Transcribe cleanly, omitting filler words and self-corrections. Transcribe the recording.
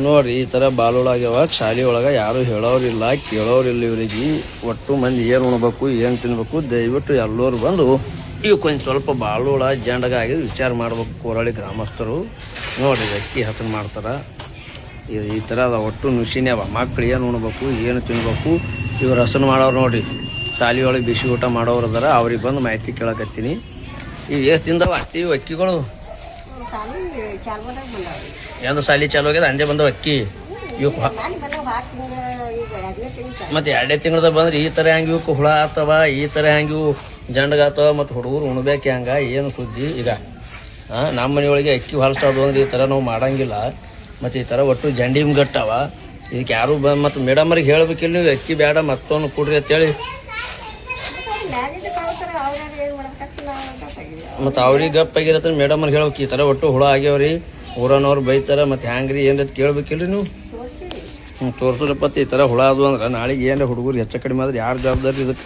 ನೋಡ್ರಿ ಈ ಥರ ಬಾಲುಳಾಗ್ಯಾವ. ಶಾಲೆ ಒಳಗೆ ಯಾರು ಹೇಳೋರಿಲ್ಲ ಕೇಳೋರಿಲ್ಲ. ಇವ್ರಿಗೆ ಒಟ್ಟು ಮಂದಿ ಏನು ಉಣ್ಬೇಕು ಏನು ತಿನ್ಬೇಕು ದಯವಿಟ್ಟು ಎಲ್ಲರೂ ಬಂದು ಇವಕ್ಕೊಂದು ಸ್ವಲ್ಪ ಬಾಳುಳ ಜಂಡಗಾಗಿ ವಿಚಾರ ಮಾಡ್ಬೇಕು. ಕೋರಳಿ ಗ್ರಾಮಸ್ಥರು ನೋಡ್ರಿ ಅಕ್ಕಿ ಹಸನ್ ಮಾಡ್ತಾರೆ. ಈ ಥರ ಅದ ಒಟ್ಟು ನುಸಿನೇ ಅವ. ಮಕ್ಳು ಏನು ಉಣ್ಬೇಕು ಏನು ತಿನ್ಬೇಕು ಇವ್ರು ಹಸನ್ ಮಾಡೋರು ನೋಡ್ರಿ. ಶಾಲೆ ಒಳಗೆ ಬಿಸಿ ಊಟ ಮಾಡೋರು ಅದಾರ. ಅವ್ರಿಗೆ ಬಂದು ಮಾಹಿತಿ ಕೇಳಕತ್ತೀನಿ. ಇವು ಎಷ್ಟು ತಿಂದವ ಅಟ್ಟಿ ಅಕ್ಕಿಗಳು? ಎಂದು ಸಾಲಿ ಚಾಲು ಆಗ್ಯದ ಅಂಡೆ ಬಂದವ ಅಕ್ಕಿ. ಇವಕ್ಕೆ ಮತ್ತು 2 ತಿಂಗಳದಾಗ ಬಂದ್ರೆ ಈ ಥರ ಹೆಂಗೆ ಇವಕ್ಕೆ ಹುಳ ಆಗ್ತವ, ಈ ಥರ ಹೆಂಗೆ ಇವು ಜಂಡಗಾತವ. ಮತ್ತು ಹುಡುಗರು ಉಣ್ಬೇಕು ಹೆಂಗೆ ಏನು ಸುದ್ದಿ ಈಗ? ನಮ್ಮ ಮನೆಯೊಳಗೆ ಅಕ್ಕಿ ಹೊಲಸೋದು ಅಂದ್ರೆ ಈ ಥರ ನಾವು ಮಾಡಂಗಿಲ್ಲ. ಮತ್ತು ಈ ಥರ ಒಟ್ಟು ಜಂಡಿ ಗಟ್ಟವ. ಇದಕ್ಕೆ ಯಾರು ಮತ್ತು ಮೇಡಮರಿಗೆ ಹೇಳ್ಬೇಕಿಲ್ಲ ನೀವು ಅಕ್ಕಿ ಬೇಡ ಮತ್ತೊಂದು ಕೊಡ್ರಿ ಅಂತೇಳಿ. ಮತ್ತು ಅವ್ರಿಗೆ ಗಪ್ಪಾಗಿರತ್ತ ಮೇಡಮರ್ಗೆ ಹೇಳ್ಬೇಕು ಈ ಥರ ಒಟ್ಟು ಹುಳ ಆಗ್ಯಾವ್ರಿ, ಊರನವ್ರು ಬೈತಾರೆ ಮತ್ತು ಹ್ಯಾಂಗ್ರಿ ಏನಂತ ಕೇಳ್ಬೇಕಿಲ್ರಿ ನೀವು. ತೋರ್ಸೋರಪ್ಪತ್ತು ಈ ಥರ ಹುಳ ಅದು ಅಂದ್ರೆ ನಾಳೆಗೆ ಏನಾರ ಹುಡುಗರು ಹೆಚ್ಚು ಕಡಿಮೆ ಆದ್ರೆ ಯಾರು ಜವಾಬ್ದಾರಿ ಇದಕ್ಕೆ?